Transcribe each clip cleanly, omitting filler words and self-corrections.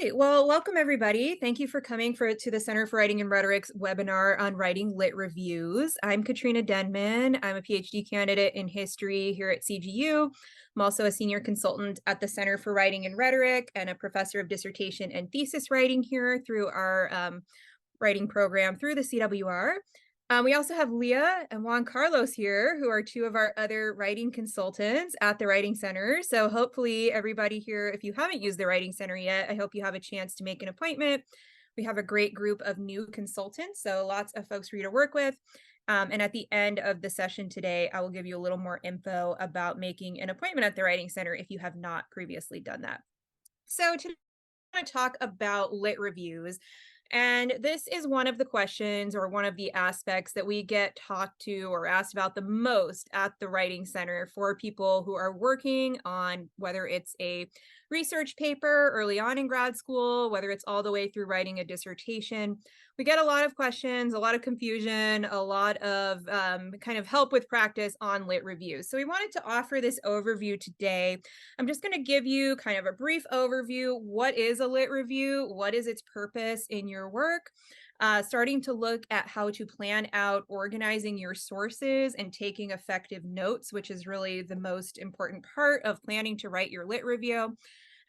Hey, well, welcome everybody. Thank you for coming to the Center for Writing and Rhetoric's webinar on writing lit reviews. I'm Katrina Denman. I'm a PhD candidate in history here at CGU. I'm also a senior consultant at the Center for Writing and Rhetoric and a professor of dissertation and thesis writing here through our writing program through the CWR. We also have Leah and Juan Carlos here, who are two of our other writing consultants at the Writing Center. So hopefully everybody here, if you haven't used the Writing Center yet, I hope you have a chance to make an appointment. We have a great group of new consultants, so lots of folks for you to work with. And at the end of the session today, I will give you a little more info about making an appointment at the Writing Center if you have not previously done that. So today I want to talk about lit reviews. And this is one of the questions or one of the aspects that we get talked to or asked about the most at the Writing Center for people who are working on whether it's a research paper early on in grad school, whether it's all the way through writing a dissertation. We get a lot of questions, a lot of confusion, a lot of kind of help with practice on lit reviews. So we wanted to offer this overview today. I'm just going to give you kind of a brief overview. What is a lit review? What is its purpose in your work? Starting to look at how to plan out organizing your sources and taking effective notes, which is really the most important part of planning to write your lit review.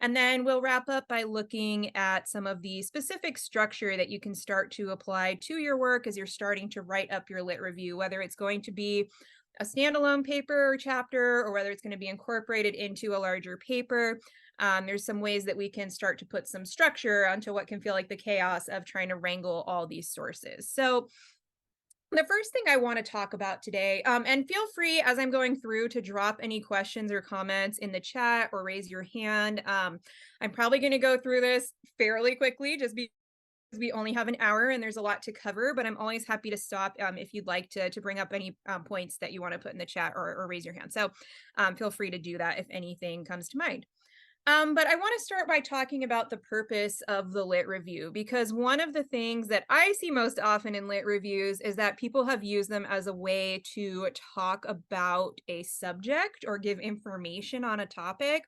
And then we'll wrap up by looking at some of the specific structure that you can start to apply to your work as you're starting to write up your lit review, whether it's going to be a standalone paper or chapter, or whether it's going to be incorporated into a larger paper. There's some ways that we can start to put some structure onto what can feel like the chaos of trying to wrangle all these sources. So the first thing I want to talk about today, and feel free as I'm going through to drop any questions or comments in the chat or raise your hand. I'm probably going to go through this fairly quickly just because we only have an hour and there's a lot to cover, but I'm always happy to stop if you'd like to bring up any points that you want to put in the chat or raise your hand. So feel free to do that if anything comes to mind. But I want to start by talking about the purpose of the lit review, because one of the things that I see most often in lit reviews is that people have used them as a way to talk about a subject or give information on a topic,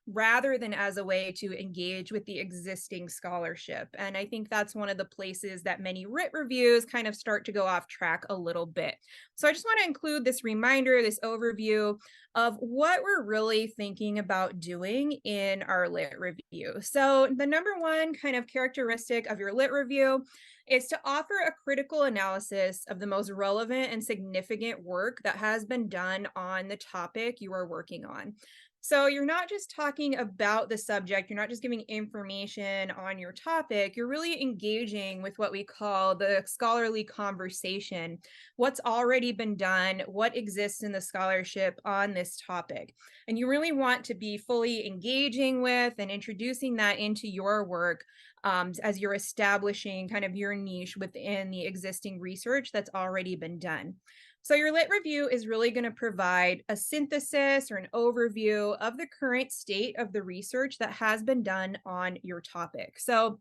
rather than as a way to engage with the existing scholarship. And I think that's one of the places that many lit reviews kind of start to go off track a little bit. So I just want to include this reminder, this overview of what we're really thinking about doing in our lit review. So the number one kind of characteristic of your lit review is to offer a critical analysis of the most relevant and significant work that has been done on the topic you are working on. So you're not just talking about the subject, you're not just giving information on your topic, you're really engaging with what we call the scholarly conversation, what's already been done, what exists in the scholarship on this topic. And you really want to be fully engaging with and introducing that into your work as you're establishing kind of your niche within the existing research that's already been done. So your lit review is really going to provide a synthesis or an overview of the current state of the research that has been done on your topic. So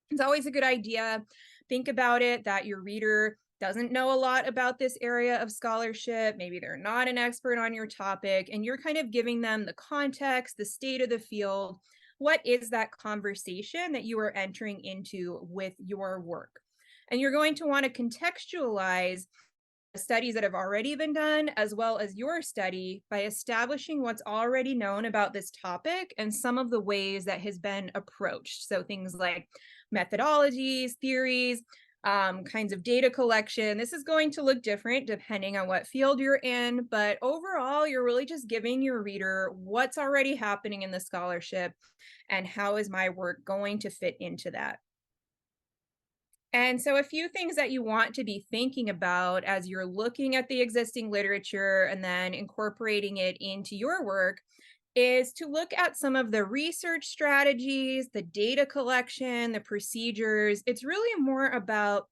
it's always a good idea. Think about it that your reader doesn't know a lot about this area of scholarship. Maybe they're not an expert on your topic, and you're kind of giving them the context, the state of the field. What is that conversation that you are entering into with your work? And you're going to want to contextualize studies that have already been done, as well as your study, by establishing what's already known about this topic and some of the ways that has been approached. So things like methodologies, theories, kinds of data collection. This is going to look different depending on what field you're in, but overall, you're really just giving your reader what's already happening in the scholarship and how is my work going to fit into that. And so a few things that you want to be thinking about as you're looking at the existing literature and then incorporating it into your work is to look at some of the research strategies, the data collection, the procedures. It's really more about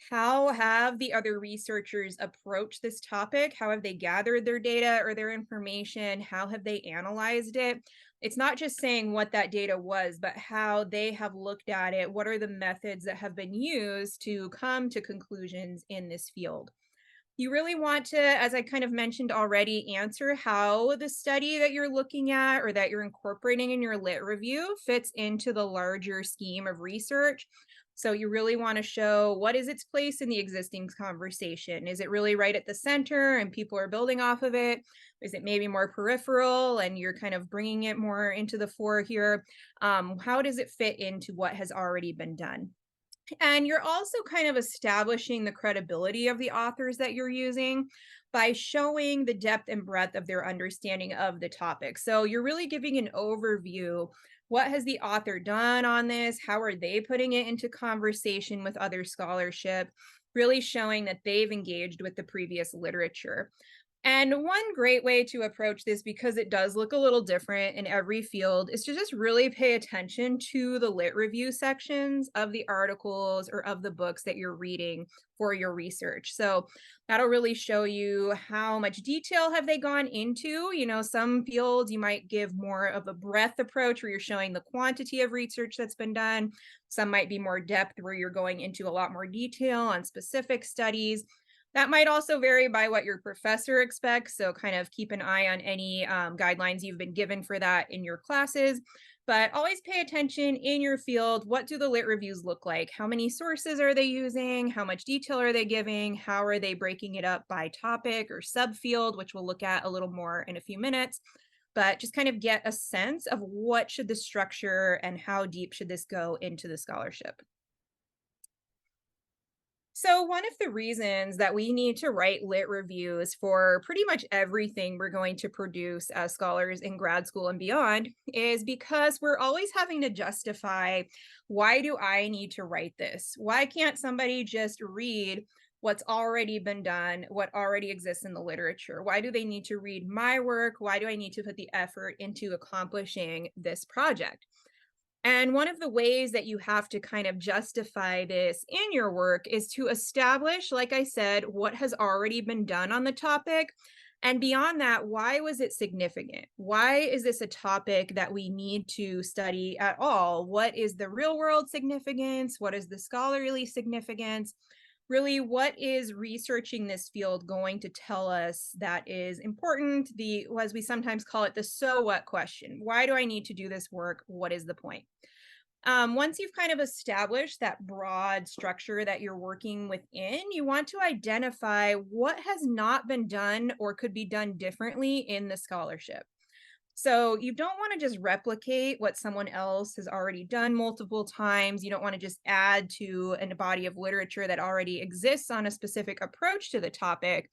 how have the other researchers approached this topic? How have they gathered their data or their information? How have they analyzed it? It's not just saying what that data was, but how they have looked at it. What are the methods that have been used to come to conclusions in this field? You really want to, as I kind of mentioned already, answer how the study that you're looking at or that you're incorporating in your lit review fits into the larger scheme of research. So you really want to show what is its place in the existing conversation. Is it really right at the center and people are building off of it? Is it maybe more peripheral and you're kind of bringing it more into the fore here? How does it fit into what has already been done? And you're also kind of establishing the credibility of the authors that you're using by showing the depth and breadth of their understanding of the topic. So you're really giving an overview. What has the author done on this? How are they putting it into conversation with other scholarship? Really showing that they've engaged with the previous literature. And one great way to approach this, because it does look a little different in every field, is to just really pay attention to the lit review sections of the articles or of the books that you're reading for your research. So that'll really show you how much detail have they gone into. Some fields you might give more of a breadth approach where you're showing the quantity of research that's been done. Some might be more depth where you're going into a lot more detail on specific studies. That might also vary by what your professor expects. So kind of keep an eye on any guidelines you've been given for that in your classes. But always pay attention in your field. What do the lit reviews look like? How many sources are they using? How much detail are they giving? How are they breaking it up by topic or subfield, which we'll look at a little more in a few minutes. But just kind of get a sense of what should the structure and how deep should this go into the scholarship. So, one of the reasons that we need to write lit reviews for pretty much everything we're going to produce as scholars in grad school and beyond is because we're always having to justify, why do I need to write this? Why can't somebody just read what's already been done, what already exists in the literature? Why do they need to read my work? Why do I need to put the effort into accomplishing this project? And one of the ways that you have to kind of justify this in your work is to establish, like I said, what has already been done on the topic. And beyond that, why was it significant? Why is this a topic that we need to study at all? What is the real world significance? What is the scholarly significance? Really, what is researching this field going to tell us that is important? As we sometimes call it, the so what question. Why do I need to do this work? What is the point? Once you've kind of established that broad structure that you're working within, you want to identify what has not been done or could be done differently in the scholarship. So you don't want to just replicate what someone else has already done multiple times. You don't want to just add to a body of literature that already exists on a specific approach to the topic.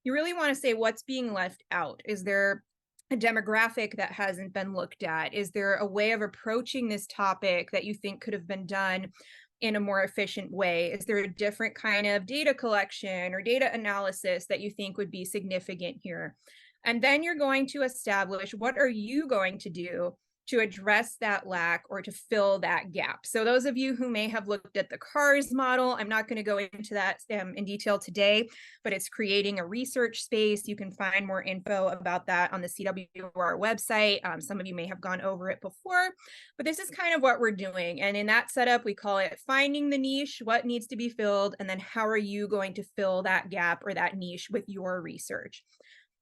You really want to say what's being left out. Is there a demographic that hasn't been looked at? Is there a way of approaching this topic that you think could have been done in a more efficient way? Is there a different kind of data collection or data analysis that you think would be significant here? And then you're going to establish, what are you going to do to address that lack or to fill that gap? So those of you who may have looked at the CARS model, I'm not going to go into that in detail today, but it's creating a research space. You can find more info about that on the CWR website. Some of you may have gone over it before, but this is kind of what we're doing. And in that setup, we call it finding the niche, what needs to be filled, and then how are you going to fill that gap or that niche with your research?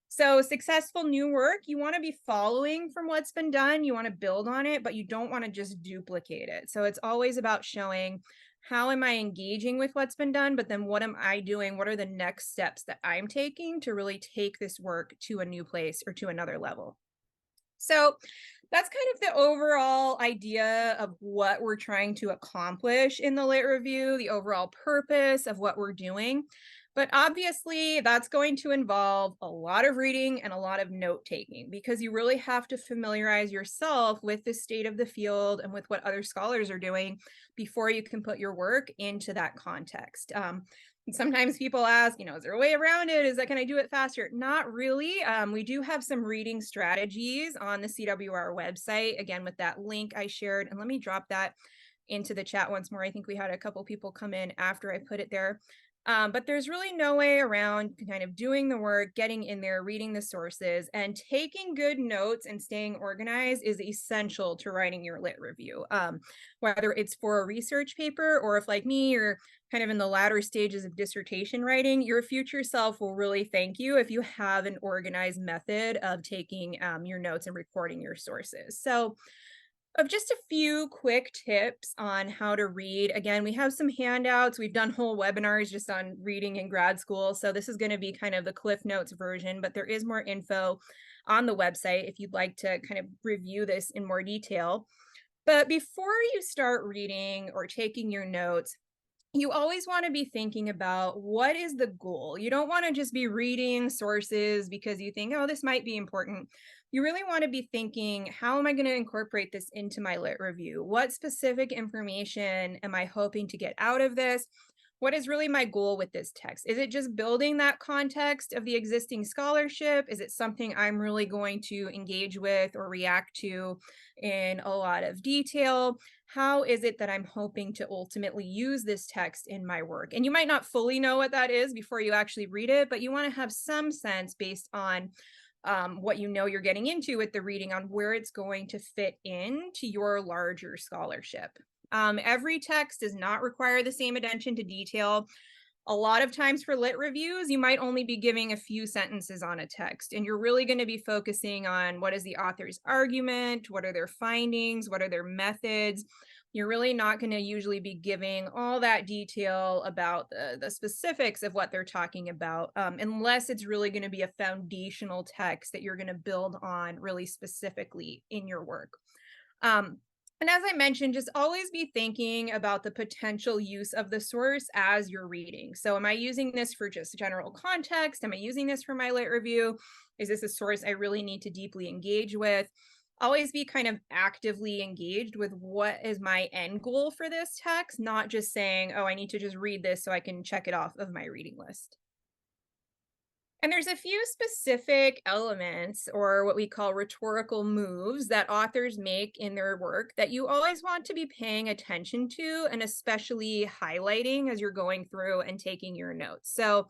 So successful new work, you want to be following from what's been done. You want to build on it, but you don't want to just duplicate it. So it's always about showing, how am I engaging with what's been done, but then what am I doing? What are the next steps that I'm taking to really take this work to a new place or to another level? So that's kind of the overall idea of what we're trying to accomplish in the lit review, the overall purpose of what we're doing. But obviously, that's going to involve a lot of reading and a lot of note taking, because you really have to familiarize yourself with the state of the field and with what other scholars are doing before you can put your work into that context. Sometimes people ask, is there a way around it? Can I do it faster? Not really. We do have some reading strategies on the CWR website, again, with that link I shared. And let me drop that into the chat once more. I think we had a couple people come in after I put it there. But there's really no way around kind of doing the work, getting in there, reading the sources, and taking good notes and staying organized is essential to writing your lit review. Whether it's for a research paper or if, like me, you're kind of in the latter stages of dissertation writing, your future self will really thank you if you have an organized method of taking your notes and recording your sources. So, of just a few quick tips on how to read. Again, we have some handouts. We've done whole webinars just on reading in grad school. So this is going to be kind of the Cliff Notes version, but there is more info on the website if you'd like to kind of review this in more detail. But before you start reading or taking your notes, you always want to be thinking about what is the goal. You don't want to just be reading sources because you think, oh, this might be important. You really want to be thinking, how am I going to incorporate this into my lit review? What specific information am I hoping to get out of this? What is really my goal with this text? Is it just building that context of the existing scholarship? Is it something I'm really going to engage with or react to in a lot of detail? How is it that I'm hoping to ultimately use this text in my work? And you might not fully know what that is before you actually read it, but you want to have some sense based on what you know you're getting into with the reading on where it's going to fit into your larger scholarship. Every text does not require the same attention to detail. A lot of times for lit reviews, you might only be giving a few sentences on a text, and you're really going to be focusing on what is the author's argument, what are their findings, what are their methods. You're really not going to usually be giving all that detail about the specifics of what they're talking about, unless it's really going to be a foundational text that you're going to build on really specifically in your work. Um, and as I mentioned, just always be thinking about the potential use of the source as you're reading. So, am I using this for just general context? Am I using this for my lit review? Is this a source I really need to deeply engage with? Always be kind of actively engaged with what is my end goal for this text, not just saying, oh, I need to just read this so I can check it off of my reading list. And there's a few specific elements or what we call rhetorical moves that authors make in their work that you always want to be paying attention to and especially highlighting as you're going through and taking your notes. So,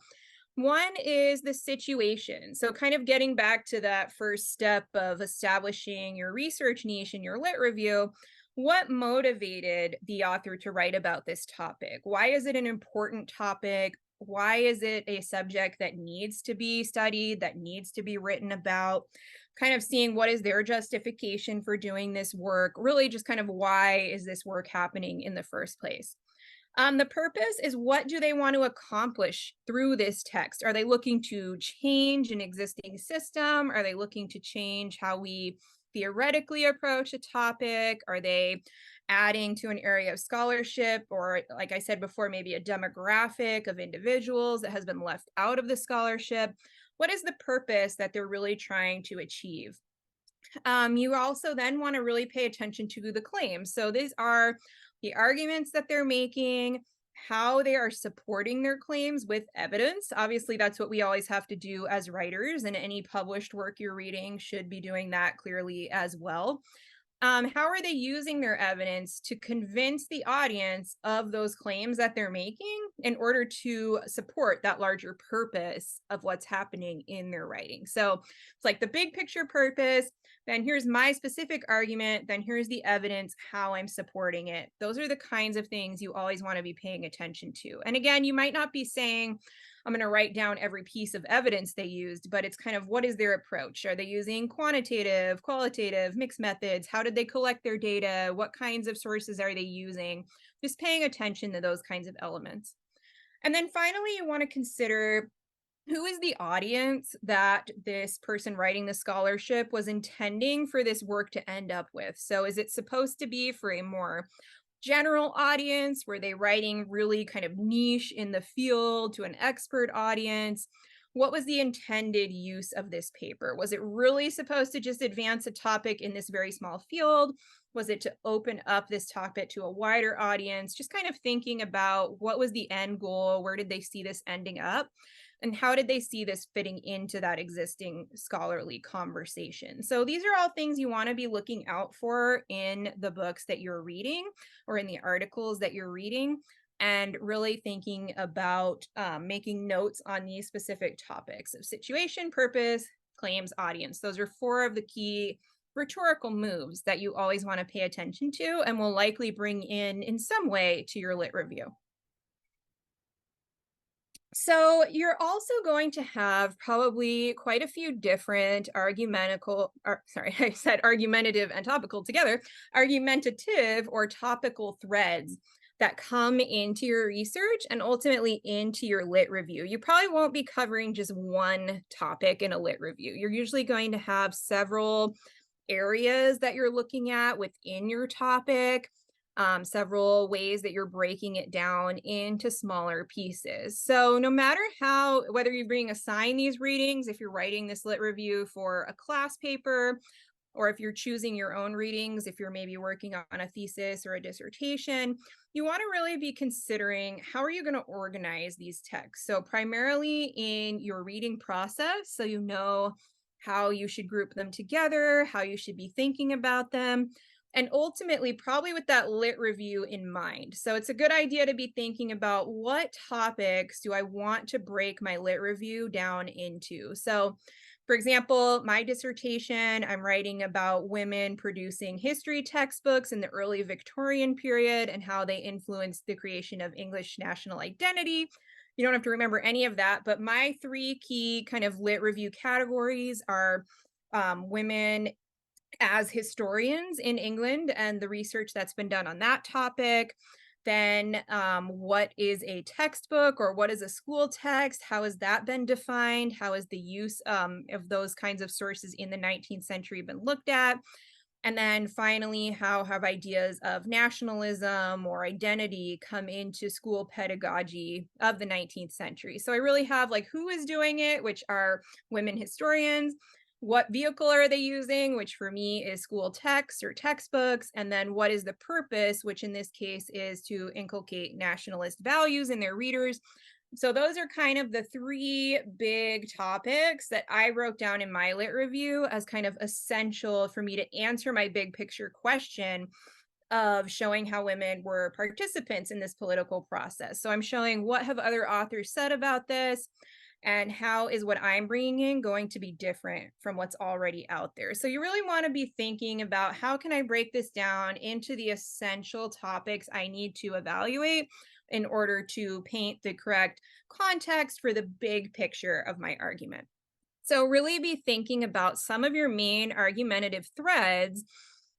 one is the situation. So, kind of getting back to that first step of establishing your research niche in your lit review. What motivated the author to write about this topic? Why is it an important topic? Why is it a subject that needs to be studied, that needs to be written about? Kind of seeing what is their justification for doing this work, really just kind of why is this work happening in the first place. The purpose is, what do they want to accomplish through this text? Are they looking to change an existing system? Are they looking to change how we theoretically approach a topic? Are they adding to an area of scholarship, or, like I said before, maybe a demographic of individuals that has been left out of the scholarship? What is the purpose that they're really trying to achieve? You also then want to really pay attention to the claims. So these are the arguments that they're making, how they are supporting their claims with evidence. Obviously, that's what we always have to do as writers, and any published work you're reading should be doing that clearly as well. How are they using their evidence to convince the audience of those claims that they're making in order to support that larger purpose of what's happening in their writing? So it's like the big picture purpose, then here's my specific argument, then here's the evidence, how I'm supporting it. Those are the kinds of things you always want to be paying attention to. And again, you might not be saying, I'm going to write down every piece of evidence they used, but it's kind of, what is their approach? Are they using quantitative, qualitative, mixed methods? How did they collect their data? What kinds of sources are they using? Just paying attention to those kinds of elements. And then finally, you want to consider, who is the audience that this person writing the scholarship was intending for this work to end up with? So is it supposed to be for a more general audience? Were they writing really kind of niche in the field to an expert audience? What was the intended use of this paper? Was it really supposed to just advance a topic in this very small field? Was it to open up this topic to a wider audience? Just kind of thinking about, what was the end goal? Where did they see this ending up? And how did they see this fitting into that existing scholarly conversation? So these are all things you want to be looking out for in the books that you're reading or in the articles that you're reading. and really thinking about making notes on these specific topics of situation, purpose, claims, audience. Those are four of the key rhetorical moves that you always want to pay attention to and will likely bring in some way to your lit review. So you're also going to have probably quite a few different argumentative, I said argumentative and topical together, argumentative or topical threads that come into your research and ultimately into your lit review. You probably won't be covering just one topic in a lit review. You're usually going to have several areas that you're looking at within your topic, several ways that you're breaking it down into smaller pieces. So no matter whether you're being assigned these readings, if you're writing this lit review for a class paper, or if you're choosing your own readings, if you're maybe working on a thesis or a dissertation, you want to really be considering how are you going to organize these texts. So primarily in your reading process, so you know how you should group them together, how you should be thinking about them, and ultimately probably with that lit review in mind. So it's a good idea to be thinking about what topics do I want to break my lit review down into. So for example, my dissertation, I'm writing about women producing history textbooks in the early Victorian period and how they influenced the creation of English national identity. You don't have to remember any of that, but my three key kind of lit review categories are women as historians in England and the research that's been done on that topic. Then what is a textbook or what is a school text? How has that been defined? How has the use of those kinds of sources in the 19th century been looked at? And then finally, how have ideas of nationalism or identity come into school pedagogy of the 19th century? So I really have like who is doing it, which are women historians. What vehicle are they using, which for me is school texts or textbooks, and then what is the purpose, which in this case is to inculcate nationalist values in their readers. So those are kind of the three big topics that I wrote down in my lit review as kind of essential for me to answer my big picture question of showing how women were participants in this political process. So I'm showing what have other authors said about this, and how is what I'm bringing in going to be different from what's already out there. So you really want to be thinking about how can I break this down into the essential topics I need to evaluate in order to paint the correct context for the big picture of my argument. So really be thinking about some of your main argumentative threads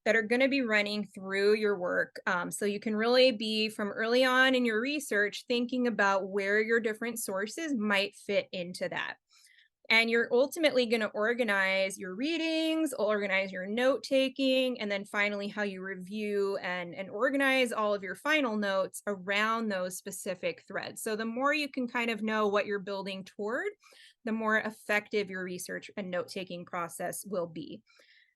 that are going to be running through your work. So you can really be from early on in your research thinking about where your different sources might fit into that. And you're ultimately going to organize your readings, organize your note taking, and then finally how you review and organize all of your final notes around those specific threads. So the more you can kind of know what you're building toward, the more effective your research and note taking process will be.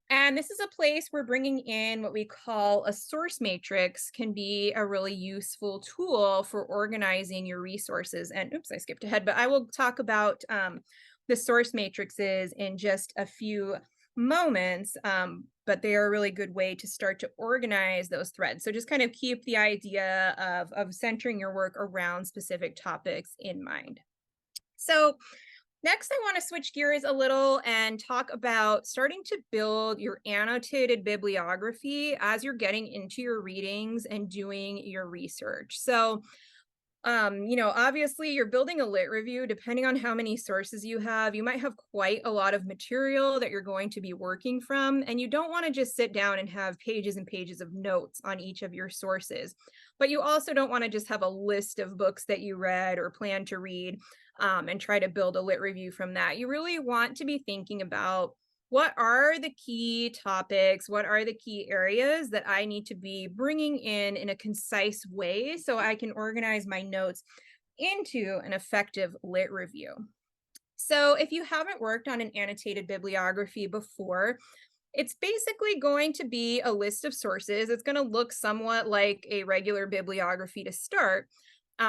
And this is a place where bringing in what we call a source matrix can be a really useful tool for organizing your resources. And oops, I skipped ahead, but I will talk about the source matrices in just a few moments, but they are a really good way to start to organize those threads. So just kind of keep the idea of centering your work around specific topics in mind. So next, I want to switch gears a little and talk about starting to build your annotated bibliography as you're getting into your readings and doing your research. So, obviously you're building a lit review. Depending on how many sources you have, you might have quite a lot of material that you're going to be working from, and you don't want to just sit down and have pages and pages of notes on each of your sources. But you also don't want to just have a list of books that you read or plan to read and try to build a lit review from that. You really want to be thinking about what are the key topics, what are the key areas that I need to be bringing in a concise way so I can organize my notes into an effective lit review. So if you haven't worked on an annotated bibliography before, it's basically going to be a list of sources. It's going to look somewhat like a regular bibliography to start.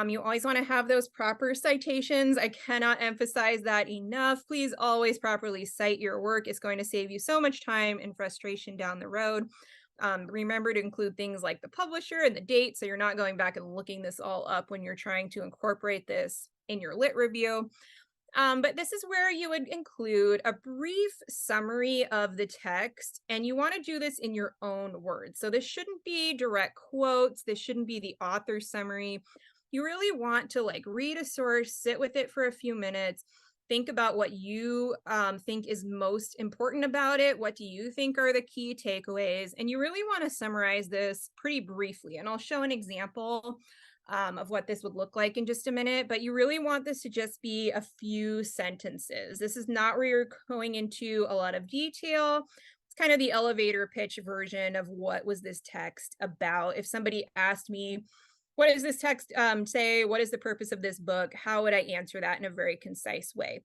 You always want to have those proper citations. I cannot emphasize that enough. Please always properly cite your work. It's going to save you so much time and frustration down the road. Remember to include things like the publisher and the date, so you're not going back and looking this all up when you're trying to incorporate this in your lit review. But this is where you would include a brief summary of the text, and you want to do this in your own words. So this shouldn't be direct quotes. This shouldn't be the author's summary. You really want to like read a source, sit with it for a few minutes, think about what you think is most important about it. What do you think are the key takeaways? And you really want to summarize this pretty briefly. And I'll show an example of what this would look like in just a minute, but you really want this to just be a few sentences. This is not where you're going into a lot of detail. It's kind of the elevator pitch version of what was this text about. If somebody asked me, what does this text say? What is the purpose of this book? How would I answer that in a very concise way?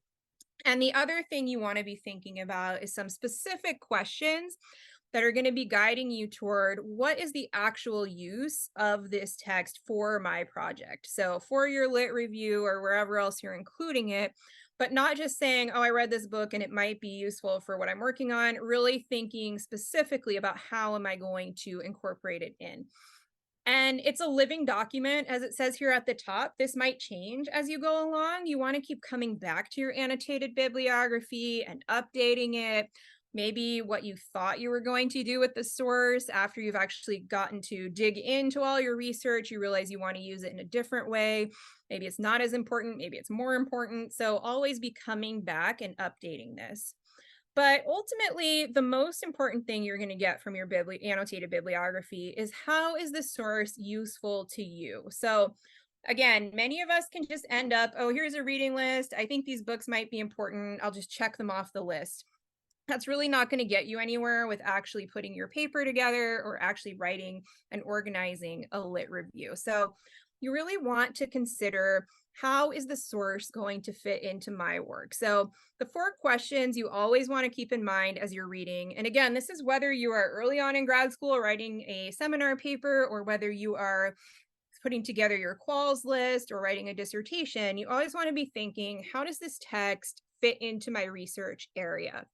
And the other thing you want to be thinking about is some specific questions that are going to be guiding you toward what is the actual use of this text for my project. So for your lit review or wherever else you're including it, but not just saying, oh, I read this book and it might be useful for what I'm working on, really thinking specifically about how am I going to incorporate it in. And it's a living document, as it says here at the top. This might change as you go along. You want to keep coming back to your annotated bibliography and updating it. Maybe what you thought you were going to do with the source after you've actually gotten to dig into all your research, you realize you want to use it in a different way. Maybe it's not as important, maybe it's more important. So always be coming back and updating this. But ultimately, the most important thing you're going to get from your annotated bibliography is how is the source useful to you? So again, many of us can just end up, oh, here's a reading list. I think these books might be important. I'll just check them off the list. That's really not going to get you anywhere with actually putting your paper together or actually writing and organizing a lit review. So you really want to consider, how is the source going to fit into my work? So the 4 questions you always want to keep in mind as you're reading. And again, this is whether you are early on in grad school writing a seminar paper or whether you are putting together your quals list or writing a dissertation. You always want to be thinking, how does this text fit into my research area?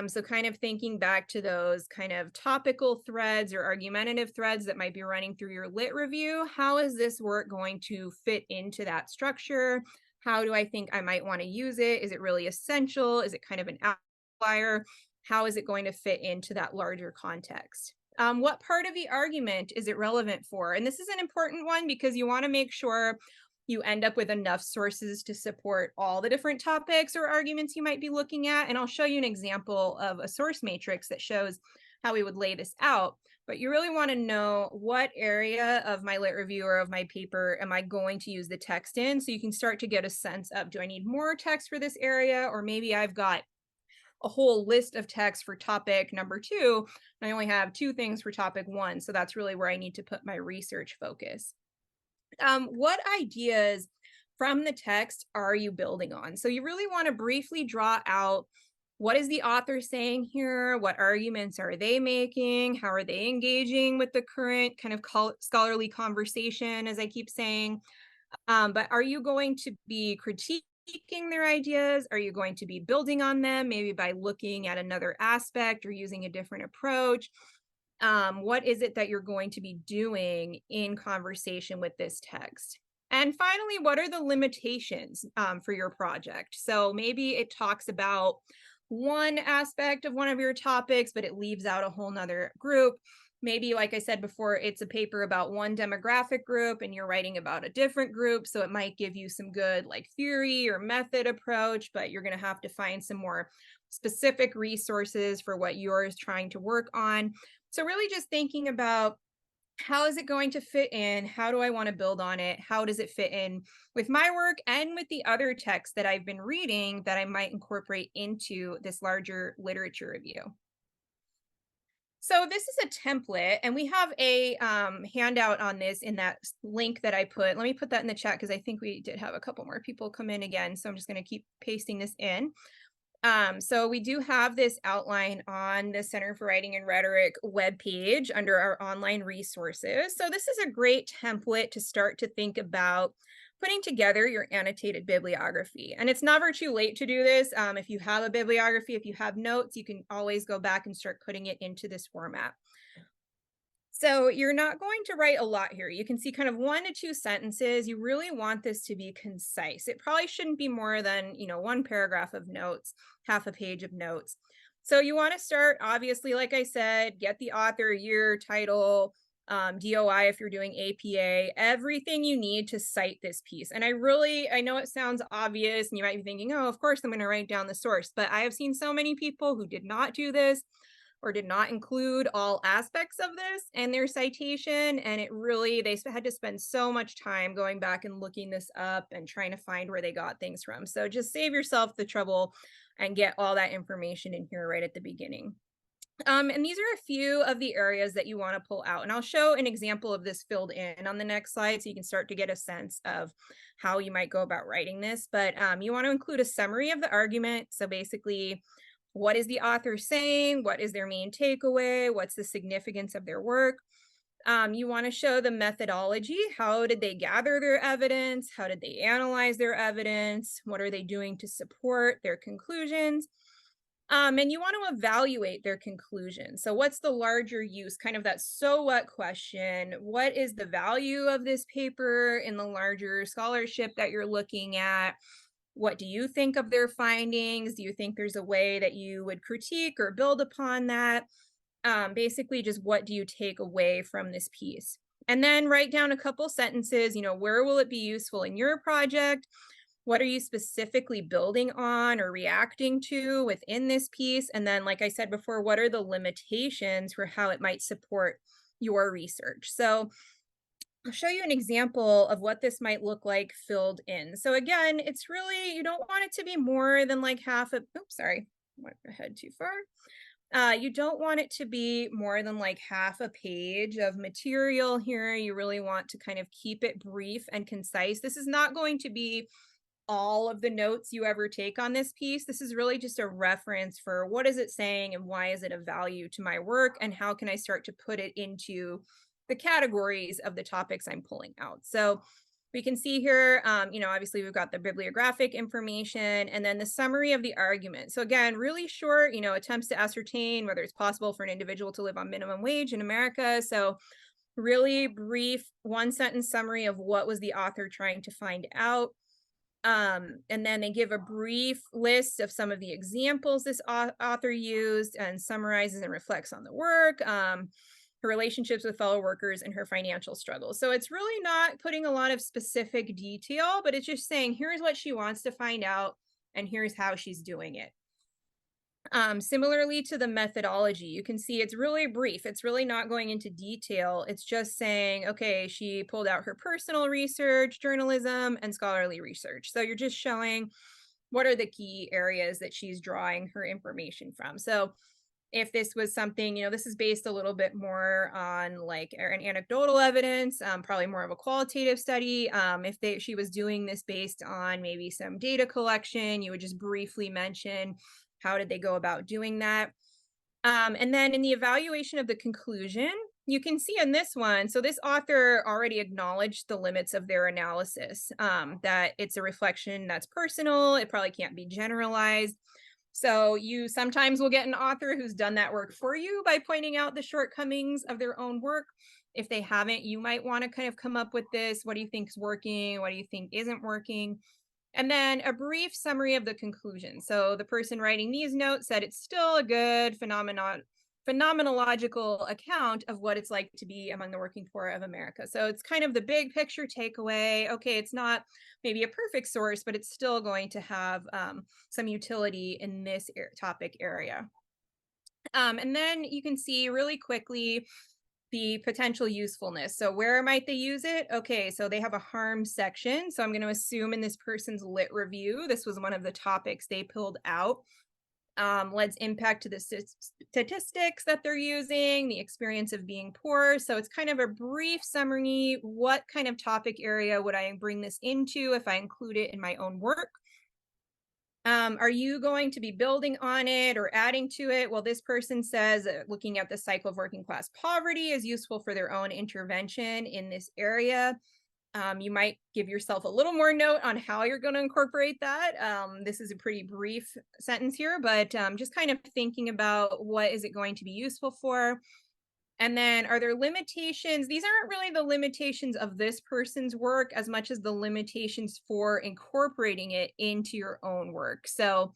So kind of thinking back to those kind of topical threads or argumentative threads that might be running through your lit review. How is this work going to fit into that structure? How do I think I might want to use it? Is it really essential? Is it kind of an outlier? How is it going to fit into that larger context? What part of the argument is it relevant for? And this is an important one because you want to make sure you end up with enough sources to support all the different topics or arguments you might be looking at. And I'll show you an example of a source matrix that shows how we would lay this out. But you really want to know what area of my lit review or of my paper am I going to use the text in, so you can start to get a sense of, do I need more text for this area? Or maybe I've got a whole list of text for topic number 2, and I only have 2 things for topic 1. So that's really where I need to put my research focus. What ideas from the text are you building on? So you really want to briefly draw out, what is the author saying here? What arguments are they making? How are they engaging with the current kind of scholarly conversation, as I keep saying? But are you going to be critiquing their ideas? Are you going to be building on them, maybe by looking at another aspect or using a different approach? What is it that you're going to be doing in conversation with this text? And finally, what are the limitations for your project? So maybe it talks about one aspect of one of your topics, but it leaves out a whole nother group. Maybe, like I said before, it's a paper about one demographic group and you're writing about a different group. So it might give you some good like theory or method approach, but you're going to have to find some more specific resources for what you're trying to work on. So really just thinking about, how is it going to fit in? How do I want to build on it? How does it fit in with my work and with the other texts that I've been reading that I might incorporate into this larger literature review? So this is a template, and we have a handout on this in that link that I put. Let me put that in the chat because I think we did have a couple more people come in again. So I'm just going to keep pasting this in. So we do have this outline on the Center for Writing and Rhetoric webpage under our online resources. So this is a great template to start to think about putting together your annotated bibliography. And it's never too late to do this. If you have a bibliography, if you have notes, you can always go back and start putting it into this format. So you're not going to write a lot here. You can see kind of 1 to 2 sentences. You really want this to be concise. It probably shouldn't be more than, 1 paragraph of notes, half a page of notes. So you want to start, obviously, like I said, get the author, year, title, DOI if you're doing APA, everything you need to cite this piece. And I know it sounds obvious and you might be thinking, oh, of course I'm going to write down the source, but I have seen so many people who did not do this or did not include all aspects of this in their citation. And they had to spend so much time going back and looking this up and trying to find where they got things from. So just save yourself the trouble and get all that information in here right at the beginning. And these are a few of the areas that you want to pull out. And I'll show an example of this filled in on the next slide so you can start to get a sense of how you might go about writing this. But you want to include a summary of the argument. So basically, what is the author saying? What is their main takeaway? What's the significance of their work? You want to show the methodology. How did they gather their evidence? How did they analyze their evidence? What are they doing to support their conclusions? And you want to evaluate their conclusions. So what's the larger use, kind of that so what question? What is the value of this paper in the larger scholarship that you're looking at? What do you think of their findings? Do you think there's a way that you would critique or build upon that? Basically, just what do you take away from this piece? And then write down a couple sentences, where will it be useful in your project? What are you specifically building on or reacting to within this piece? And then, like I said before, what are the limitations for how it might support your research? So I'll show you an example of what this might look like filled in. So again, it's really, you don't want it to be more than like oops, sorry, went ahead too far. You don't want it to be more than like half a page of material here. You really want to kind of keep it brief and concise. This is not going to be all of the notes you ever take on this piece. This is really just a reference for what is it saying and why is it of value to my work and how can I start to put it into the categories of the topics I'm pulling out. So we can see here, obviously we've got the bibliographic information and then the summary of the argument. So again, really short, attempts to ascertain whether it's possible for an individual to live on minimum wage in America. So really brief 1 sentence summary of what was the author trying to find out. And then they give a brief list of some of the examples this author used and summarizes and reflects on the work, her relationships with fellow workers, and her financial struggles. So it's really not putting a lot of specific detail, but it's just saying, here's what she wants to find out, and here's how she's doing it. Similarly to the methodology, you can see it's really brief. It's really not going into detail. It's just saying, okay, she pulled out her personal research, journalism, and scholarly research. So you're just showing what are the key areas that she's drawing her information from. So if this was something, this is based a little bit more on like an anecdotal evidence, probably more of a qualitative study. If she was doing this based on maybe some data collection, you would just briefly mention how did they go about doing that. And then in the evaluation of the conclusion, you can see in this one, so this author already acknowledged the limits of their analysis, that it's a reflection that's personal, it probably can't be generalized. So you sometimes will get an author who's done that work for you by pointing out the shortcomings of their own work. If they haven't, you might want to kind of come up with this. What do you think is working? What do you think isn't working? And then a brief summary of the conclusion. So the person writing these notes said it's still a good phenomenological account of what it's like to be among the working poor of America. So it's kind of the big picture takeaway. Okay, it's not maybe a perfect source, but it's still going to have some utility in this topic area. And then you can see really quickly the potential usefulness. So where might they use it? Okay, so they have a harm section. So I'm going to assume in this person's lit review, this was one of the topics they pulled out. Let's impact to the statistics that they're using, the experience of being poor. So it's kind of a brief summary. What kind of topic area would I bring this into if I include it in my own work? Are you going to be building on it or adding to it? Well, this person says looking at the cycle of working class poverty is useful for their own intervention in this area. You might give yourself a little more note on how you're going to incorporate that. This is a pretty brief sentence here, but just kind of thinking about what is it going to be useful for. And then are there limitations? These aren't really the limitations of this person's work as much as the limitations for incorporating it into your own work. So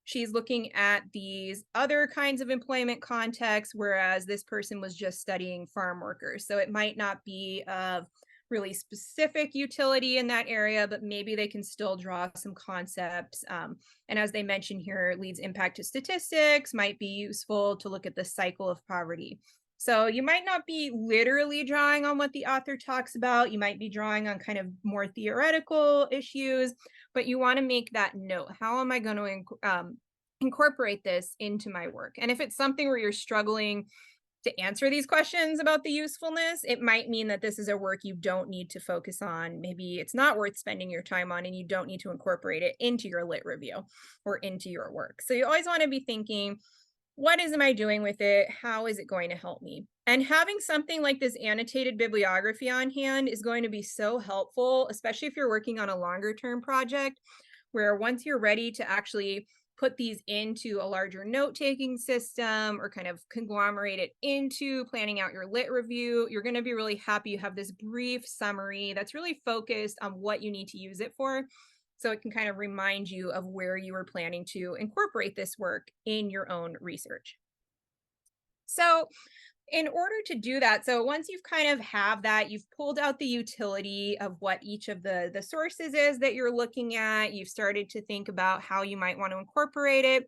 she's looking at these other kinds of employment contexts, whereas this person was just studying farm workers. So it might not be of really specific utility in that area, but maybe they can still draw some concepts. And as they mention here, leads impact to statistics might be useful to look at the cycle of poverty. So you might not be literally drawing on what the author talks about. You might be drawing on kind of more theoretical issues, but you want to make that note. How am I going to incorporate this into my work? And if it's something where you're struggling to answer these questions about the usefulness, it might mean that this is a work you don't need to focus on. Maybe it's not worth spending your time on and you don't need to incorporate it into your lit review or into your work. So you always want to be thinking, what am I doing with it? How is it going to help me? And having something like this annotated bibliography on hand is going to be so helpful, especially if you're working on a longer term project, where once you're ready to actually put these into a larger note-taking system or kind of conglomerate it into planning out your lit review, you're going to be really happy you have this brief summary that's really focused on what you need to use it for. So it can kind of remind you of where you were planning to incorporate this work in your own research. So in order to do that, so once you've kind of have that, you've pulled out the utility of what each of the sources is that you're looking at, you've started to think about how you might want to incorporate it,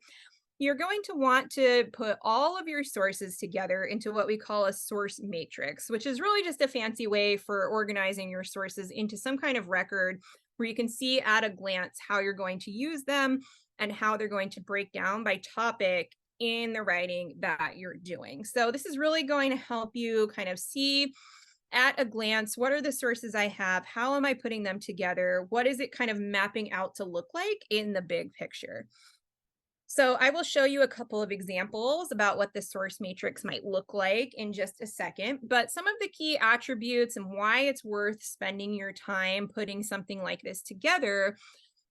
you're going to want to put all of your sources together into what we call a source matrix, which is really just a fancy way for organizing your sources into some kind of record where you can see at a glance how you're going to use them and how they're going to break down by topic in the writing that you're doing. So this is really going to help you kind of see at a glance, what are the sources I have? How am I putting them together? What is it kind of mapping out to look like in the big picture? So I will show you a couple of examples about what the source matrix might look like in just a second, but some of the key attributes and why it's worth spending your time putting something like this together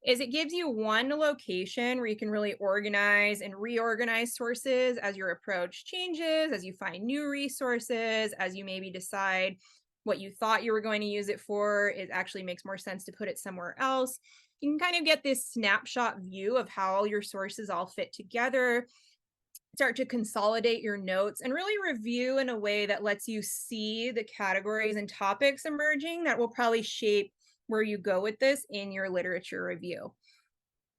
is it gives you one location where you can really organize and reorganize sources as your approach changes, as you find new resources, as you maybe decide what you thought you were going to use it for, it actually makes more sense to put it somewhere else. You can kind of get this snapshot view of how all your sources all fit together, start to consolidate your notes, and really review in a way that lets you see the categories and topics emerging that will probably shape where you go with this in your literature review.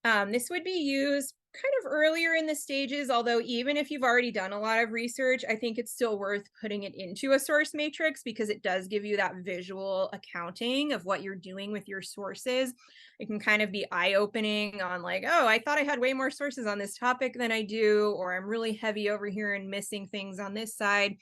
This would be used kind of earlier in the stages, although even if you've already done a lot of research, I think it's still worth putting it into a source matrix because it does give you that visual accounting of what you're doing with your sources. It can kind of be eye-opening on like, oh, I thought I had way more sources on this topic than I do, or I'm really heavy over here and missing things on this side.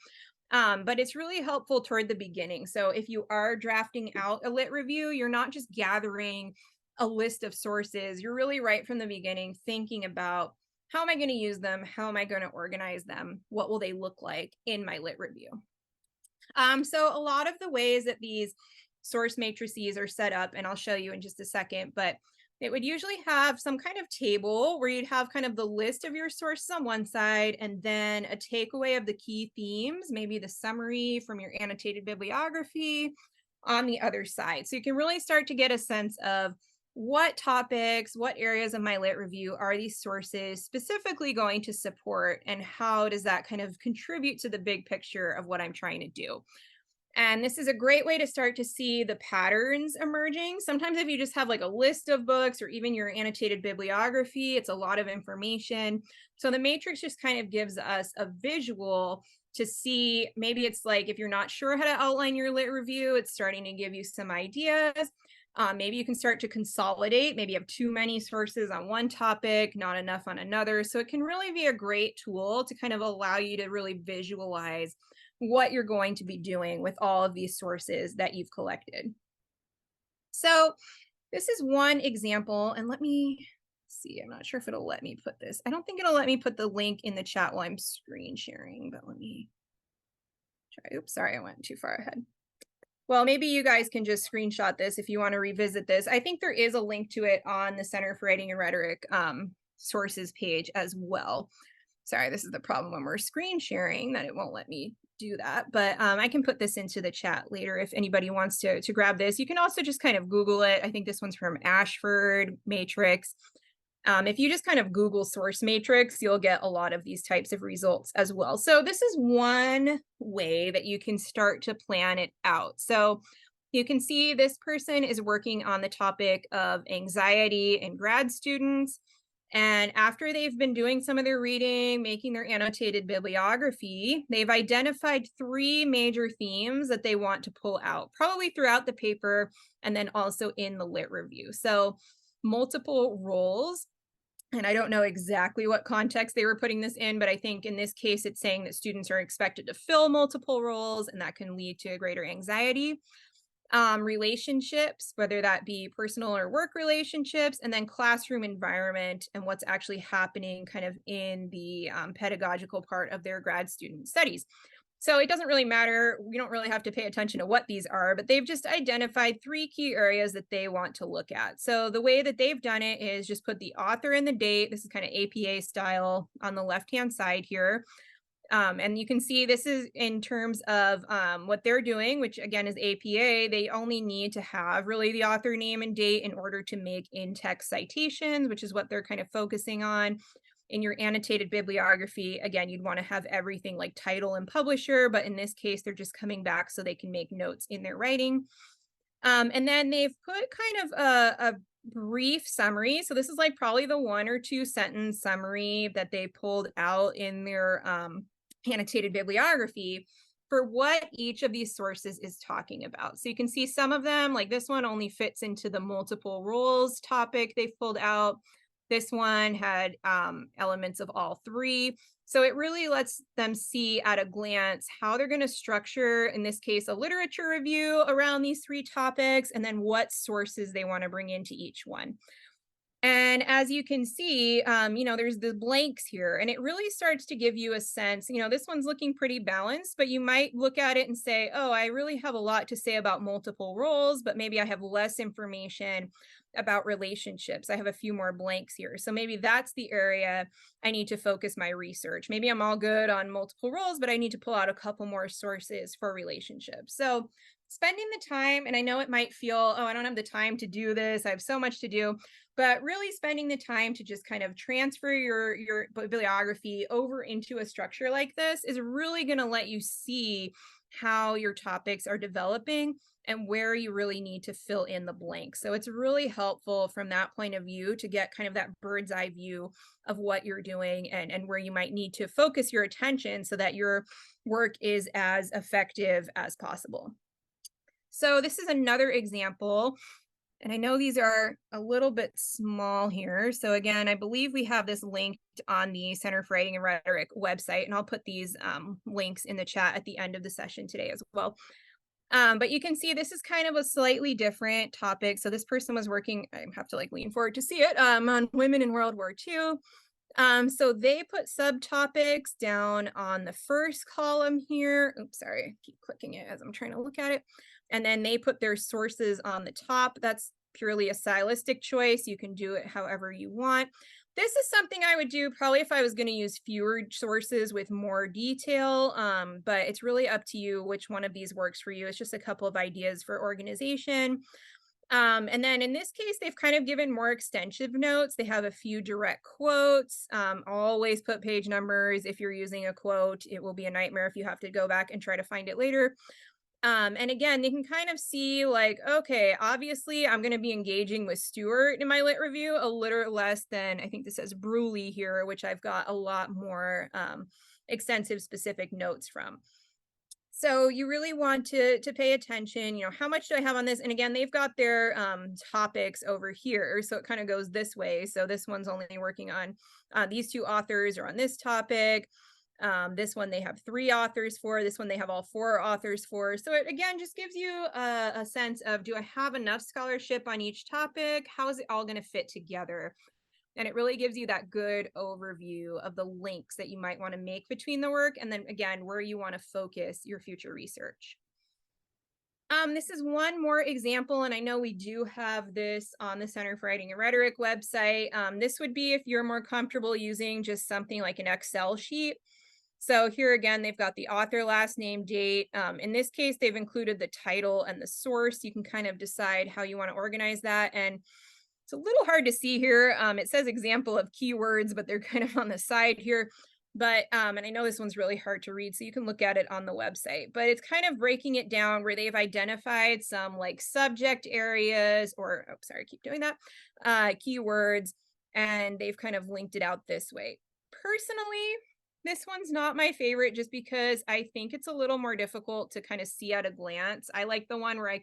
But it's really helpful toward the beginning. So if you are drafting out a lit review, you're not just gathering a list of sources. You're really right from the beginning thinking about how am I going to use them? How am I going to organize them? What will they look like in my lit review? So a lot of the ways that these source matrices are set up, and I'll show you in just a second, but it would usually have some kind of table where you'd have kind of the list of your sources on one side and then a takeaway of the key themes, maybe the summary from your annotated bibliography on the other side. So you can really start to get a sense of what topics, what areas of my lit review are these sources specifically going to support, and how does that kind of contribute to the big picture of what I'm trying to do. And this is a great way to start to see the patterns emerging. Sometimes if you just have like a list of books or even your annotated bibliography, it's a lot of information. So the matrix just kind of gives us a visual to see, maybe it's like if you're not sure how to outline your lit review, it's starting to give you some ideas. Maybe you can start to consolidate. Maybe you have too many sources on one topic, not enough on another. So it can really be a great tool to kind of allow you to really visualize what you're going to be doing with all of these sources that you've collected. So this is one example, and let me see, I'm not sure if it'll let me put this. I don't think it'll let me put the link in the chat while I'm screen sharing, but let me try. Oops, sorry, I went too far ahead. Well, maybe you guys can just screenshot this if you want to revisit this. I think there is a link to it on the Center for Writing and Rhetoric sources page as well. Sorry, this is the problem when we're screen sharing, that it won't let me do that. But I can put this into the chat later if anybody wants to grab this. You can also just kind of Google it. I think this one's from Ashford Matrix. If you just kind of Google source matrix, you'll get a lot of these types of results as well. So this is one way that you can start to plan it out. So you can see this person is working on the topic of anxiety in grad students. And after they've been doing some of their reading, making their annotated bibliography, they've identified 3 major themes that they want to pull out, probably throughout the paper and then also in the lit review. So multiple roles. And I don't know exactly what context they were putting this in, but I think in this case, it's saying that students are expected to fill multiple roles, and that can lead to greater anxiety. Relationships, whether that be personal or work relationships, and then classroom environment and what's actually happening kind of in the pedagogical part of their grad student studies. So it doesn't really matter. We don't really have to pay attention to what these are, but they've just identified 3 key areas that they want to look at. So the way that they've done it is just put the author and the date. This is kind of APA style on the left-hand side here. And you can see this is in terms of what they're doing, which again is APA. They only need to have really the author name and date in order to make in-text citations, which is what they're kind of focusing on. In your annotated bibliography, again, you'd want to have everything like title and publisher, but in this case, they're just coming back so they can make notes in their writing. And then they've put kind of a brief summary. So this is like probably the 1 or 2 sentence summary that they pulled out in their annotated bibliography for what each of these sources is talking about. So you can see some of them, like this one only fits into the multiple roles topic they've pulled out. This one had elements of all 3. So it really lets them see at a glance how they're going to structure, in this case, a literature review around these 3 topics, and then what sources they want to bring into each one. And as you can see, there's the blanks here, and it really starts to give you a sense, this one's looking pretty balanced, but you might look at it and say, oh, I really have a lot to say about multiple roles, but maybe I have less information about relationships. I have a few more blanks here. So maybe that's the area I need to focus my research. Maybe I'm all good on multiple roles, but I need to pull out a couple more sources for relationships. So spending the time, and I know it might feel, oh, I don't have the time to do this, I have so much to do, but really spending the time to just kind of transfer your bibliography over into a structure like this is really going to let you see how your topics are developing and where you really need to fill in the blanks. So it's really helpful from that point of view to get kind of that bird's eye view of what you're doing and where you might need to focus your attention so that your work is as effective as possible. So this is another example. And I know these are a little bit small here. So again, I believe we have this linked on the Center for Writing and Rhetoric website, and I'll put these links in the chat at the end of the session today as well. But you can see this is kind of a slightly different topic. So this person was working, I have to like lean forward to see it, on women in World War II. So they put subtopics down on the first column here. Oops, sorry, I keep clicking it as I'm trying to look at it. And then they put their sources on the top. That's purely a stylistic choice. You can do it however you want. This is something I would do probably if I was going to use fewer sources with more detail, but it's really up to you which one of these works for you. It's just a couple of ideas for organization. And then in this case, they've kind of given more extensive notes. They have a few direct quotes. Always put page numbers. If you're using a quote, it will be a nightmare if you have to go back and try to find it later. And again, they can kind of see like, okay, obviously I'm going to be engaging with Stewart in my lit review a little less than, I think this says Bruley here, which I've got a lot more extensive specific notes from. So you really want to pay attention, how much do I have on this? And again, they've got their topics over here. So it kind of goes this way. So this one's only working on these 2 authors are on this topic. This one they have 3 authors for. This one they have all 4 authors for. So it again just gives you a sense of, do I have enough scholarship on each topic? How is it all going to fit together? And it really gives you that good overview of the links that you might want to make between the work, and then again, where you want to focus your future research. This is one more example, and I know we do have this on the Center for Writing and Rhetoric website. This would be if you're more comfortable using just something like an Excel sheet. So here again, they've got the author, last name, date. In this case, they've included the title and the source. You can kind of decide how you want to organize that. And it's a little hard to see here. It says example of keywords, but they're kind of on the side here. But, and I know this one's really hard to read, so you can look at it on the website, but it's kind of breaking it down where they've identified some like subject areas or, oh, sorry, I keep doing that, keywords, and they've kind of linked it out this way. Personally, this one's not my favorite just because I think it's a little more difficult to kind of see at a glance. I like the one where I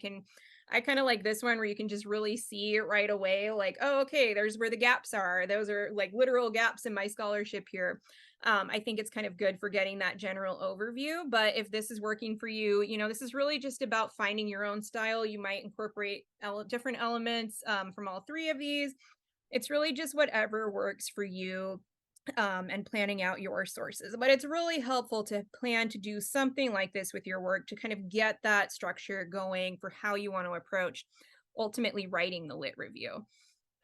kind of like this one where you can just really see it right away, like, oh, okay, there's where the gaps are. Those are like literal gaps in my scholarship here. I think it's kind of good for getting that general overview. But if this is working for you, this is really just about finding your own style. You might incorporate different elements from all three of these. It's really just whatever works for you, and planning out your sources. But it's really helpful to plan to do something like this with your work to kind of get that structure going for how you want to approach ultimately writing the lit review.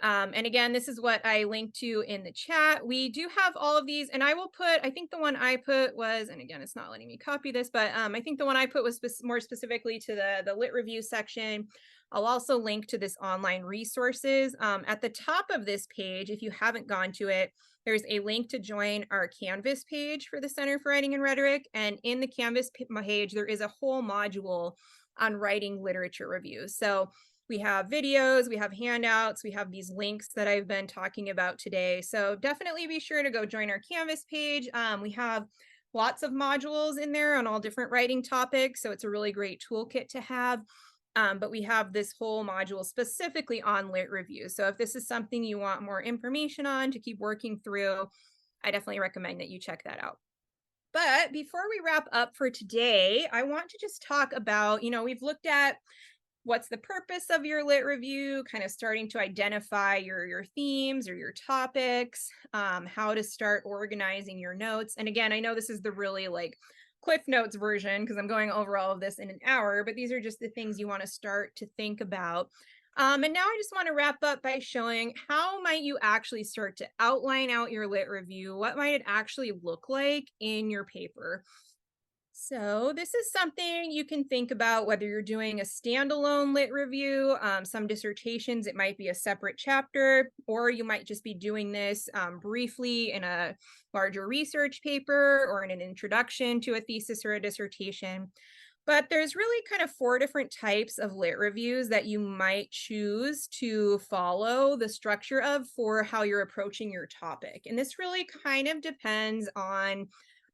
And again, this is what I linked to in the chat. We do have all of these, and I will put, I think the one I put was, and again, it's not letting me copy this, but I think the one I put was more specifically to the lit review section. I'll also link to this online resources. At the top of this page, if you haven't gone to it, there's a link to join our Canvas page for the Center for Writing and Rhetoric. And in the Canvas page, there is a whole module on writing literature reviews. So we have videos, we have handouts, we have these links that I've been talking about today. So definitely be sure to go join our Canvas page. We have lots of modules in there on all different writing topics. So it's a really great toolkit to have. But we have this whole module specifically on lit review. So if this is something you want more information on to keep working through, I definitely recommend that you check that out. But before we wrap up for today, I want to just talk about, we've looked at what's the purpose of your lit review, kind of starting to identify your themes or your topics, how to start organizing your notes. And again, I know this is the really like Cliff Notes version because I'm going over all of this in an hour, but these are just the things you want to start to think about. And now I just want to wrap up by showing how might you actually start to outline out your lit review? What might it actually look like in your paper? So this is something you can think about whether you're doing a standalone lit review. Some dissertations, it might be a separate chapter, or you might just be doing this briefly in a larger research paper or in an introduction to a thesis or a dissertation. But there's really kind of 4 different types of lit reviews that you might choose to follow the structure of for how you're approaching your topic. And this really kind of depends on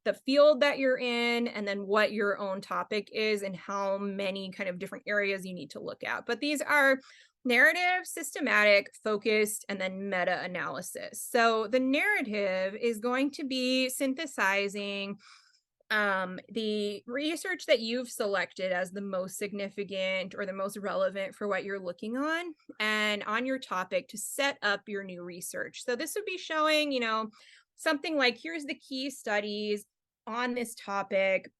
the field that you're in and then what your own topic is and how many kind of different areas you need to look at. But these are narrative, systematic, focused, and then meta-analysis. So the narrative is going to be synthesizing the research that you've selected as the most significant or the most relevant for what you're looking on and on your topic to set up your new research. So this would be showing, something like here's the key studies on this topic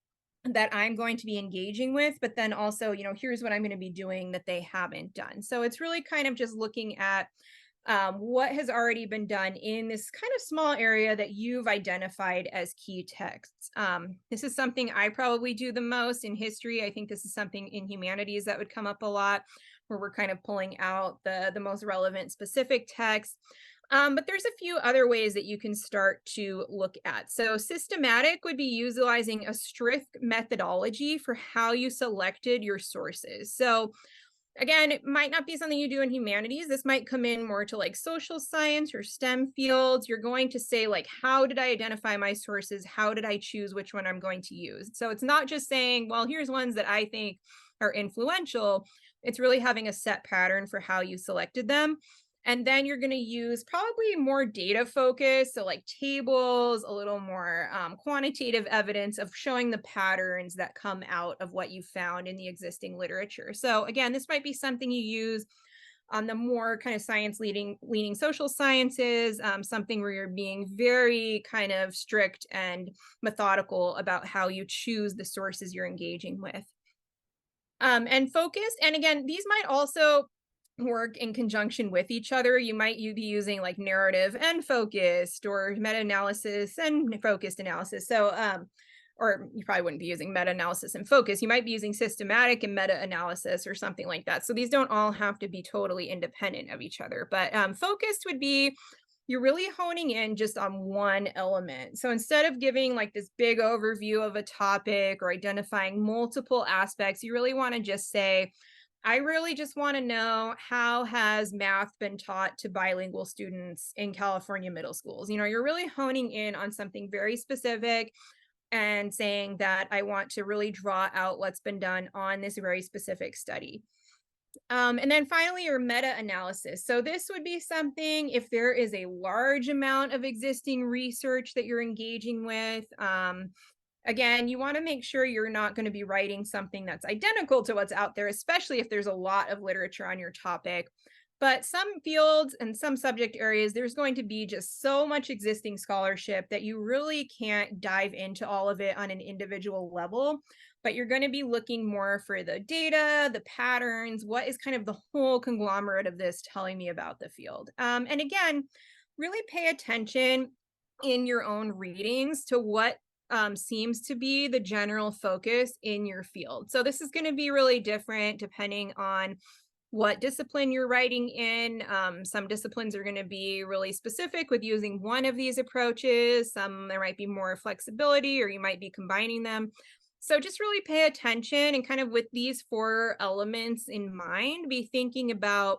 that I'm going to be engaging with, but then also, here's what I'm going to be doing that they haven't done. So it's really kind of just looking at what has already been done in this kind of small area that you've identified as key texts. This is something I probably do the most in history. I think this is something in humanities that would come up a lot, where we're kind of pulling out the most relevant specific text. But there's a few other ways that you can start to look at. So systematic would be utilizing a strict methodology for how you selected your sources. So again, it might not be something you do in humanities. This might come in more to like social science or STEM fields. You're going to say like, how did I identify my sources? How did I choose which one I'm going to use? So it's not just saying, well, here's ones that I think are influential. It's really having a set pattern for how you selected them. And then you're going to use probably more data focus, so like tables, a little more quantitative evidence of showing the patterns that come out of what you found in the existing literature. So again, this might be something you use on the more kind of science leaning social sciences, something where you're being very kind of strict and methodical about how you choose the sources you're engaging with. And focused, and again, these might also work in conjunction with each other. You be using like narrative and focused, or meta-analysis and focused analysis. So or you probably wouldn't be using meta-analysis and focus. You might be using systematic and meta-analysis or something like that. So these don't all have to be totally independent of each other. But focused would be you're really honing in just on one element. So instead of giving like this big overview of a topic or identifying multiple aspects, you really want to just say, I really just want to know, how has math been taught to bilingual students in California middle schools? You're really honing in on something very specific and saying that I want to really draw out what's been done on this very specific study. And then finally, your meta-analysis. So this would be something if there is a large amount of existing research that you're engaging with. Again, you want to make sure you're not going to be writing something that's identical to what's out there, especially if there's a lot of literature on your topic. But some fields and some subject areas, there's going to be just so much existing scholarship that you really can't dive into all of it on an individual level. But you're going to be looking more for the data, the patterns, what is kind of the whole conglomerate of this telling me about the field. And again, really pay attention in your own readings to what seems to be the general focus in your field. So this is going to be really different depending on what discipline you're writing in. Some disciplines are going to be really specific with using one of these approaches. Some there might be more flexibility, or you might be combining them. So just really pay attention, and kind of with these four elements in mind, be thinking about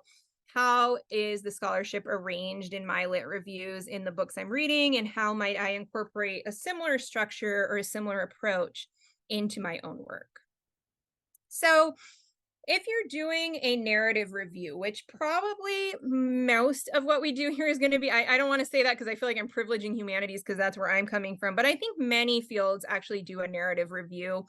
how is the scholarship arranged in my lit reviews in the books I'm reading, and how might I incorporate a similar structure or a similar approach into my own work. So if you're doing a narrative review, which probably most of what we do here is going to be, I don't want to say that because I feel like I'm privileging humanities because that's where I'm coming from, but I think many fields actually do a narrative review,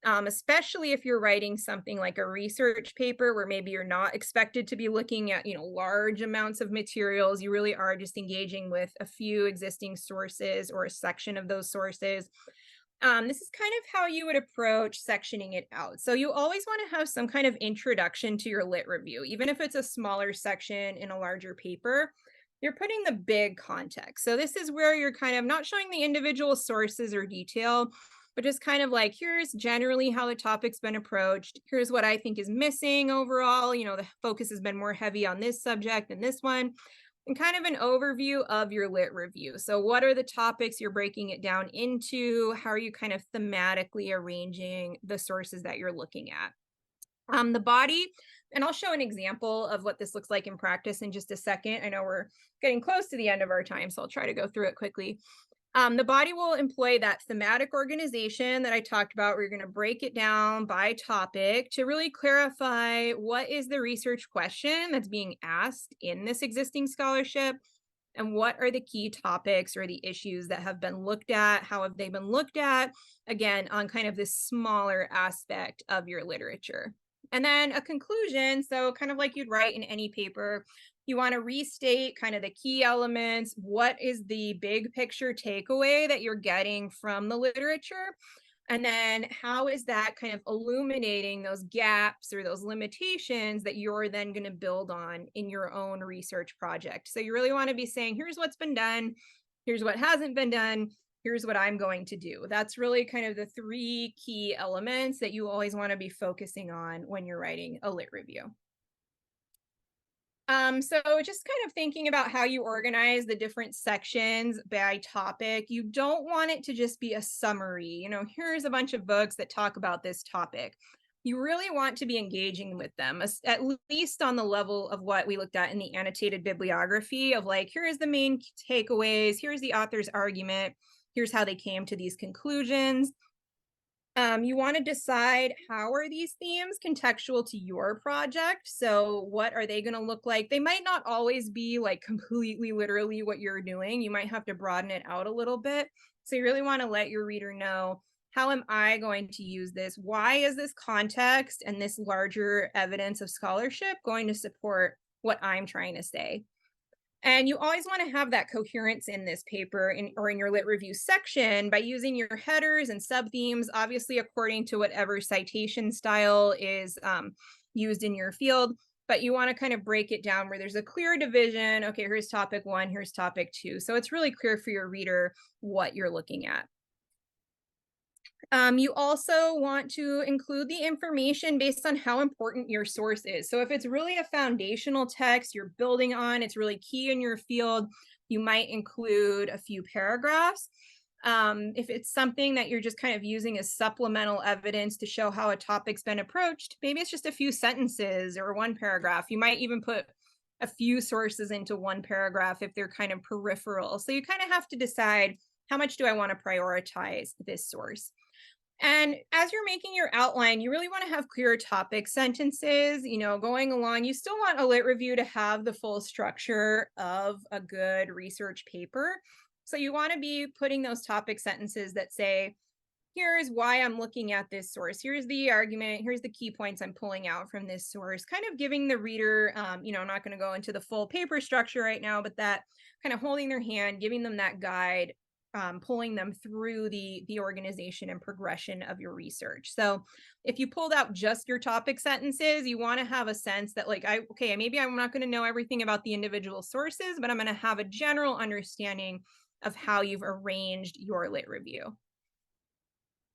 especially if you're writing something like a research paper where maybe you're not expected to be looking at, large amounts of materials. You really are just engaging with a few existing sources or a section of those sources. This is kind of how you would approach sectioning it out. So you always want to have some kind of introduction to your lit review, even if it's a smaller section in a larger paper. You're putting the big context. So this is where you're kind of not showing the individual sources or detail, but just kind of like, here's generally how the topic's been approached. Here's what I think is missing overall. The focus has been more heavy on this subject than this one. And kind of an overview of your lit review. So what are the topics you're breaking it down into? How are you kind of thematically arranging the sources that you're looking at? The body, and I'll show an example of what this looks like in practice in just a second. I know we're getting close to the end of our time, so I'll try to go through it quickly. The body will employ that thematic organization that I talked about, where you're going to break it down by topic to really clarify what is the research question that's being asked in this existing scholarship, and what are the key topics or the issues that have been looked at, how have they been looked at, again, on kind of this smaller aspect of your literature. And then a conclusion, so kind of like you'd write in any paper, you want to restate kind of the key elements. What is the big picture takeaway that you're getting from the literature? And then how is that kind of illuminating those gaps or those limitations that you're then going to build on in your own research project? So you really want to be saying, here's what's been done, here's what hasn't been done, here's what I'm going to do. That's really kind of the three key elements that you always want to be focusing on when you're writing a lit review. So just kind of thinking about how you organize the different sections by topic. You don't want it to just be a summary. Here's a bunch of books that talk about this topic. You really want to be engaging with them, at least on the level of what we looked at in the annotated bibliography of like, here's the main takeaways, here's the author's argument, here's how they came to these conclusions. You want to decide, how are these themes contextual to your project? So what are they going to look like? They might not always be like completely literally what you're doing. You might have to broaden it out a little bit. So you really want to let your reader know, how am I going to use this? Why is this context and this larger evidence of scholarship going to support what I'm trying to say? And you always want to have that coherence in this paper or in your lit review section by using your headers and subthemes, obviously according to whatever citation style is used in your field. But you want to kind of break it down where there's a clear division. Okay, here's topic 1, here's topic 2. So it's really clear for your reader what you're looking at. You also want to include the information based on how important your source is. So if it's really a foundational text you're building on, it's really key in your field, you might include a few paragraphs. If it's something that you're just kind of using as supplemental evidence to show how a topic's been approached, maybe it's just a few sentences or one paragraph. You might even put a few sources into one paragraph if they're kind of peripheral. So you kind of have to decide, how much do I want to prioritize this source? And as you're making your outline, you really want to have clear topic sentences, going along. You still want a lit review to have the full structure of a good research paper. So you want to be putting those topic sentences that say, here's why I'm looking at this source. Here's the argument. Here's the key points I'm pulling out from this source, kind of giving the reader, I'm not going to go into the full paper structure right now, but that kind of holding their hand, giving them that guide, pulling them through the organization and progression of your research. So if you pulled out just your topic sentences, you want to have a sense that maybe I'm not going to know everything about the individual sources, but I'm going to have a general understanding of how you've arranged your lit review.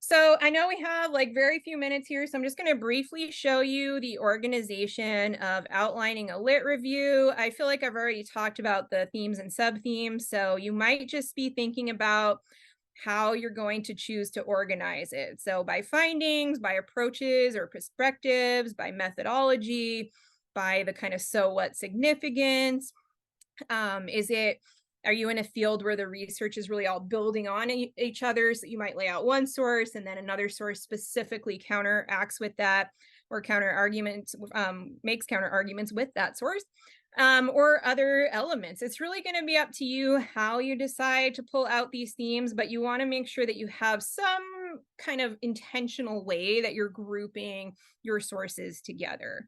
So I know we have very few minutes here, so I'm just going to briefly show you the organization of outlining a lit review. I feel like I've already talked about the themes and sub-themes, so you might just be thinking about how you're going to choose to organize it. So by findings, by approaches or perspectives, by methodology, by the kind of so what significance. Are you in a field where the research is really all building on each other? So you might lay out one source and then another source specifically counteracts with that, or makes counter arguments with that source, or other elements. It's really going to be up to you how you decide to pull out these themes, but you want to make sure that you have some kind of intentional way that you're grouping your sources together.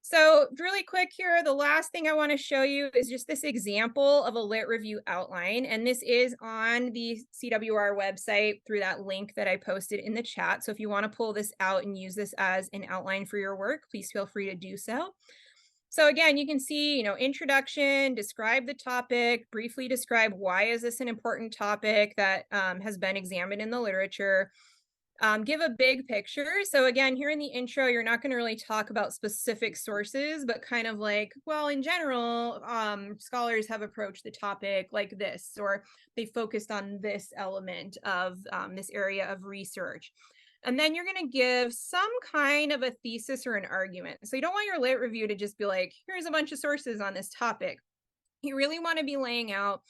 So really quick here, the last thing I want to show you is just this example of a lit review outline. And this is on the CWR website through that link that I posted in the chat. So if you want to pull this out and use this as an outline for your work, please feel free to do so. So again, you can see, introduction, describe the topic, briefly describe why is this an important topic that has been examined in the literature. Give a big picture. So again, here in the intro, you're not going to really talk about specific sources, but kind of in general, scholars have approached the topic like this, or they focused on this element of this area of research. And then you're going to give some kind of a thesis or an argument. So you don't want your lit review to just be like, here's a bunch of sources on this topic. You really want to be laying out,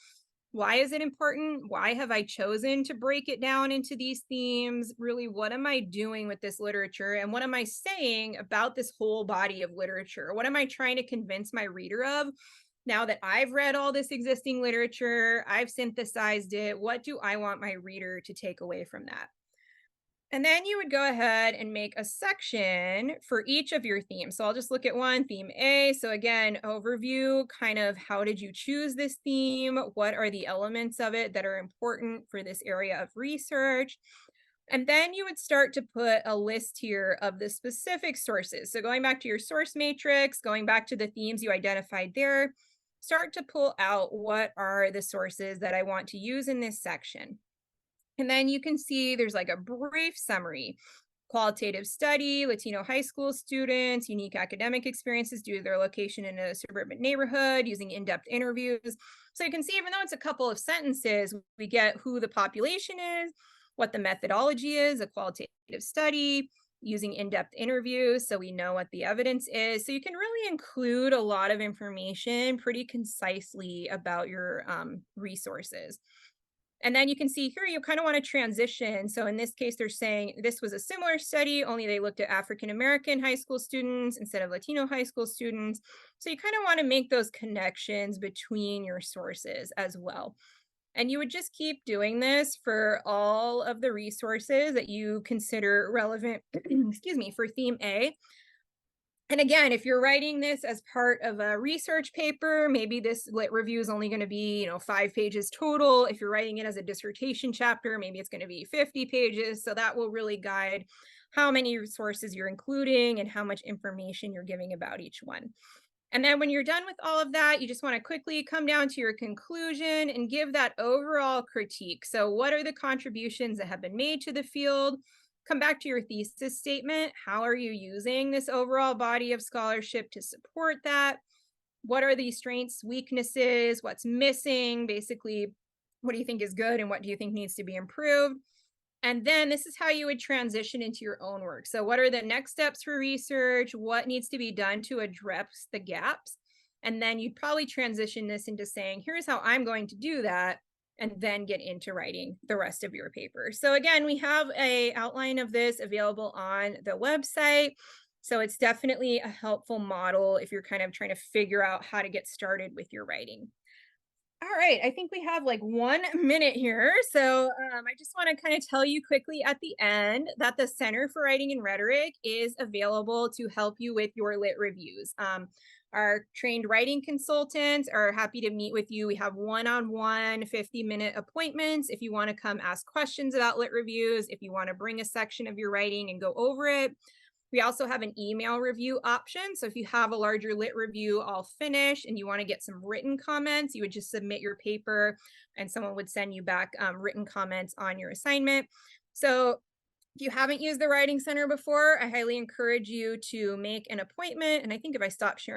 why is it important? Why have I chosen to break it down into these themes? Really, what am I doing with this literature? And what am I saying about this whole body of literature? What am I trying to convince my reader of? Now that I've read all this existing literature, I've synthesized it, what do I want my reader to take away from that? And then you would go ahead and make a section for each of your themes. So I'll just look at one, theme A. So again, overview, kind of how did you choose this theme? What are the elements of it that are important for this area of research? And then you would start to put a list here of the specific sources. So going back to your source matrix, going back to the themes you identified there, start to pull out what are the sources that I want to use in this section. And then you can see there's a brief summary: qualitative study, Latino high school students, unique academic experiences due to their location in a suburban neighborhood, using in-depth interviews. So you can see, even though it's a couple of sentences, we get who the population is, what the methodology is, a qualitative study, using in-depth interviews, so we know what the evidence is. So you can really include a lot of information pretty concisely about your resources. And then you can see here, you kind of want to transition. So in this case, they're saying this was a similar study, only they looked at African-American high school students instead of Latino high school students. So you kind of want to make those connections between your sources as well. And you would just keep doing this for all of the resources that you consider relevant, excuse me, for theme A. And again, if you're writing this as part of a research paper, maybe this lit review is only going to be, 5 pages total. If you're writing it as a dissertation chapter, maybe it's going to be 50 pages. So that will really guide how many resources you're including and how much information you're giving about each one. And then when you're done with all of that, you just want to quickly come down to your conclusion and give that overall critique. So, what are the contributions that have been made to the field? Come back to your thesis statement. How are you using this overall body of scholarship to support that? What are the strengths, weaknesses? What's missing? Basically, what do you think is good and what do you think needs to be improved? And then this is how you would transition into your own work. So, what are the next steps for research? What needs to be done to address the gaps? And then you'd probably transition this into saying, here's how I'm going to do that, and then get into writing the rest of your paper. So again, we have a outline of this available on the website. So it's definitely a helpful model if you're kind of trying to figure out how to get started with your writing. All right, I think we have like 1 minute here. So I just want to kind of tell you quickly at the end that the Center for Writing and Rhetoric is available to help you with your lit reviews. Our trained writing consultants are happy to meet with you. We have one-on-one 50-minute appointments if you want to come ask questions about lit reviews, if you want to bring a section of your writing and go over it. We also have an email review option. So if you have a larger lit review all finished and you want to get some written comments, you would just submit your paper and someone would send you back written comments on your assignment. So if you haven't used the Writing Center before, I highly encourage you to make an appointment. And I think if I stop sharing